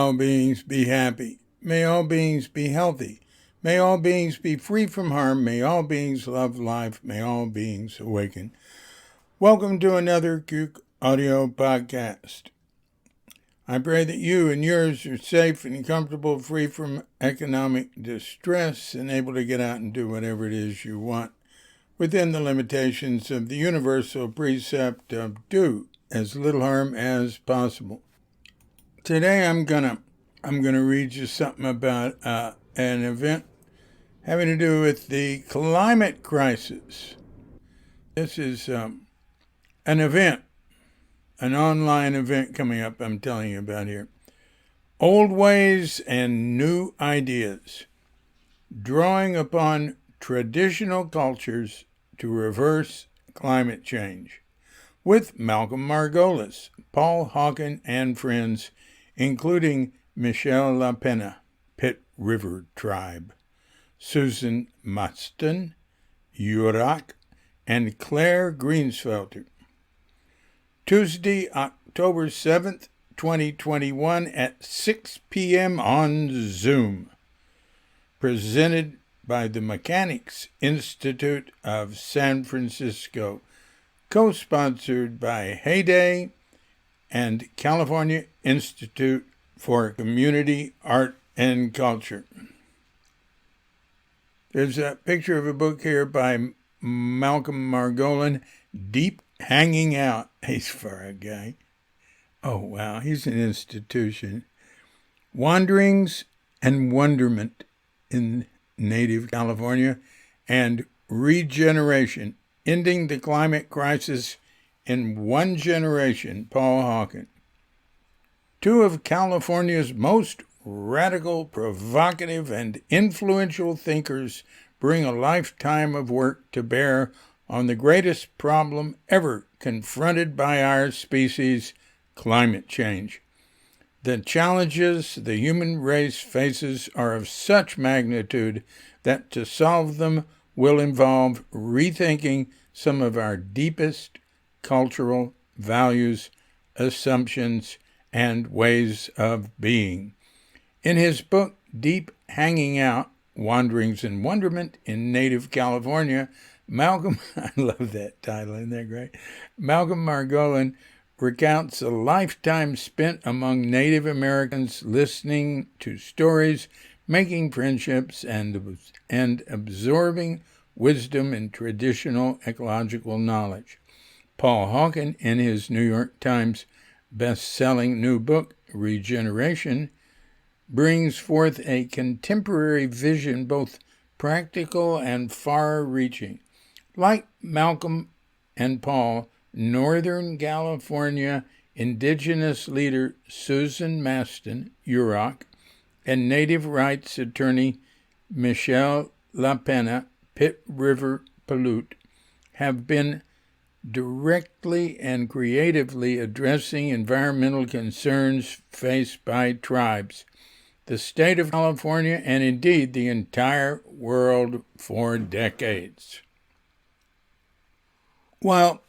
all beings be happy. May all beings be healthy. May all beings be free from harm. May all beings love life. May all beings awaken. Welcome to another Cuke audio podcast. I pray that you and yours are safe and comfortable, free from economic distress, and able to get out and do whatever it is you want within the limitations of the universal precept of do as little harm as possible. Today I'm gonna read you something about an event having to do with the climate crisis. This is an event, an online event coming up I'm telling you about here. Old ways and new ideas, drawing upon traditional cultures to reverse climate change, with Malcolm Margolin, Paul Hawken, and friends, including Michelle Pena, Pit River Tribe, Susan Masten, Yurok, and Claire Greensfelder. Tuesday, October 7th, 2021 at 6 p.m. on Zoom. Presented by the Mechanics Institute of San Francisco, co-sponsored by Heyday and California Institute for Community Art and Culture. There's a picture of a book here by Malcolm Margolin, Deep Hanging Out. He's for a guy. Oh, wow, he's an institution. Wanderings and Wonderment in Native California, and Regeneration, Ending the Climate Crisis in One Generation, Paul Hawken. Two of California's most radical, provocative, and influential thinkers bring a lifetime of work to bear on the greatest problem ever confronted by our species, climate change. The challenges the human race faces are of such magnitude that to solve them will involve rethinking some of our deepest cultural values, assumptions, and ways of being. In his book, Deep Hanging Out, Wanderings and Wonderment in Native California, Malcolm, I love that title, isn't that great? Malcolm Margolin recounts a lifetime spent among Native Americans listening to stories, making friendships, and absorbing wisdom and traditional ecological knowledge. Paul Hawken, in his New York Times best-selling new book, Regeneration, brings forth a contemporary vision, both practical and far-reaching. Like Malcolm and Paul, Northern California indigenous leader Susan Masten, Yurok, and Native rights attorney Michelle Pena, Pit River Pollute, have been directly and creatively addressing environmental concerns faced by tribes, the state of California, and indeed the entire world for decades. While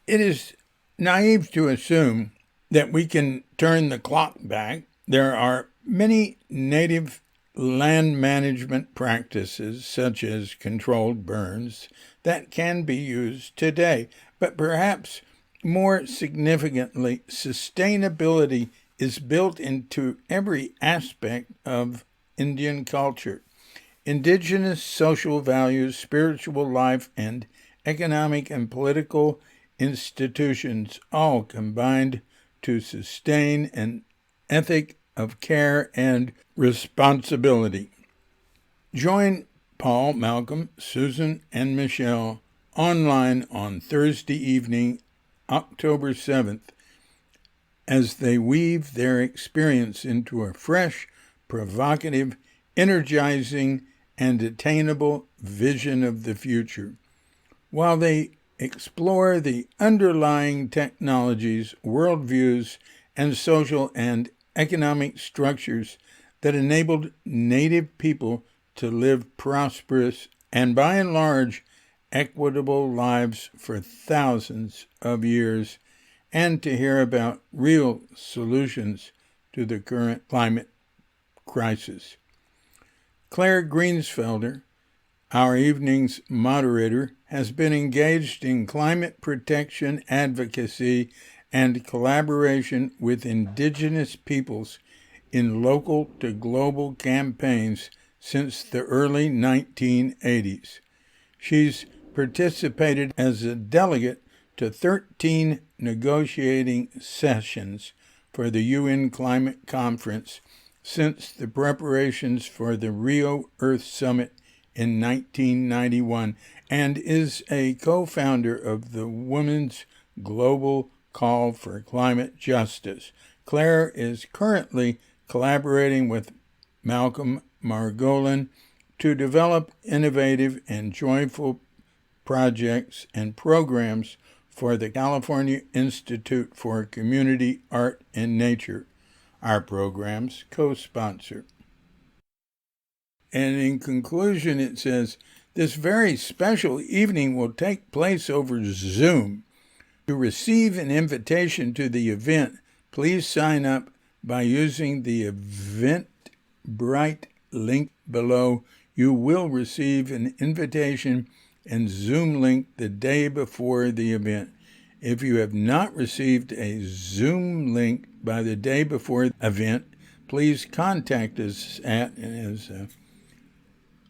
it is naive to assume that we can turn the clock back, there are many native land management practices, such as controlled burns, that can be used today. But perhaps more significantly, sustainability is built into every aspect of Indian culture. Indigenous social values, spiritual life, and economic and political institutions all combined to sustain an ethic of care and responsibility. Join Paul, Malcolm, Susan, and Michelle online on Thursday evening, October 7th, as they weave their experience into a fresh, provocative, energizing, and attainable vision of the future, while they explore the underlying technologies, worldviews, and social and economic structures that enabled Native people to live prosperous and, by and large, equitable lives for thousands of years, and to hear about real solutions to the current climate crisis. Claire Greensfelder, our evening's moderator, has been engaged in climate protection advocacy and collaboration with indigenous peoples in local to global campaigns since the early 1980s. She's participated as a delegate to 13 negotiating sessions for the UN Climate Conference since the preparations for the Rio Earth Summit in 1991, and is a co-founder of the Women's Global Call for Climate Justice. Claire is currently collaborating with Malcolm Margolin to develop innovative and joyful projects and programs for the California Institute for Community Art and Nature, our program's co-sponsor. And in conclusion, it says, this very special evening will take place over Zoom. To receive an invitation to the event, please sign up by using the Eventbrite link below. You will receive an invitation and Zoom link the day before the event. If you have not received a Zoom link by the day before the event, please contact us at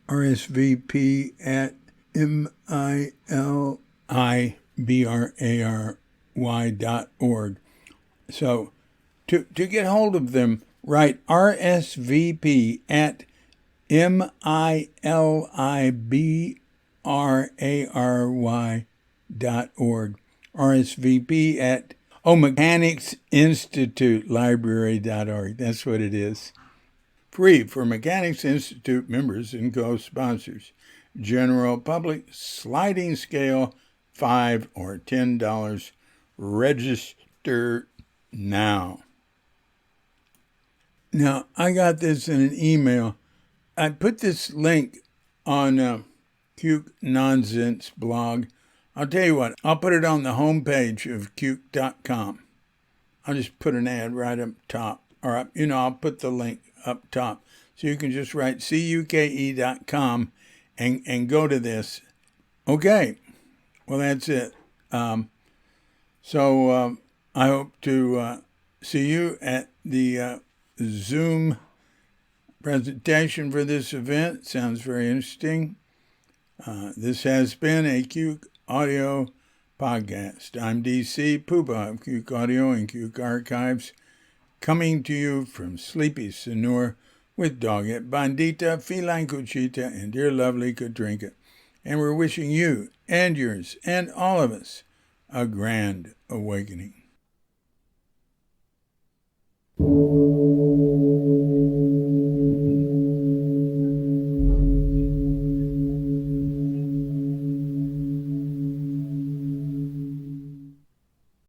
RSVP at milibrary.org. So to get hold of them, write RSVP at milibrary.org. RSVP at Mechanics Institute Library.org. That's what it is. Free for Mechanics Institute members and co-sponsors. General public, sliding scale, $5 or $10. Register now. Now, I got this in an email. I put this link on Cuke Nonsense blog. I'll tell you what, I'll put it on the homepage of Cuke.com. I'll just put an ad right up top. Or, I'll put the link up top. So you can just write cuke.com and go to this. Okay. Well, that's it. So I hope to see you at the Zoom presentation for this event. Sounds very interesting. This has been a Cuke Audio podcast. I'm DC Puba of Cuke Audio and Cuke Archives, coming to you from sleepy Sonora with Dogette Bandita, Feline Cuchita, and dear lovely Katrinka. And we're wishing you and yours and all of us a grand awakening.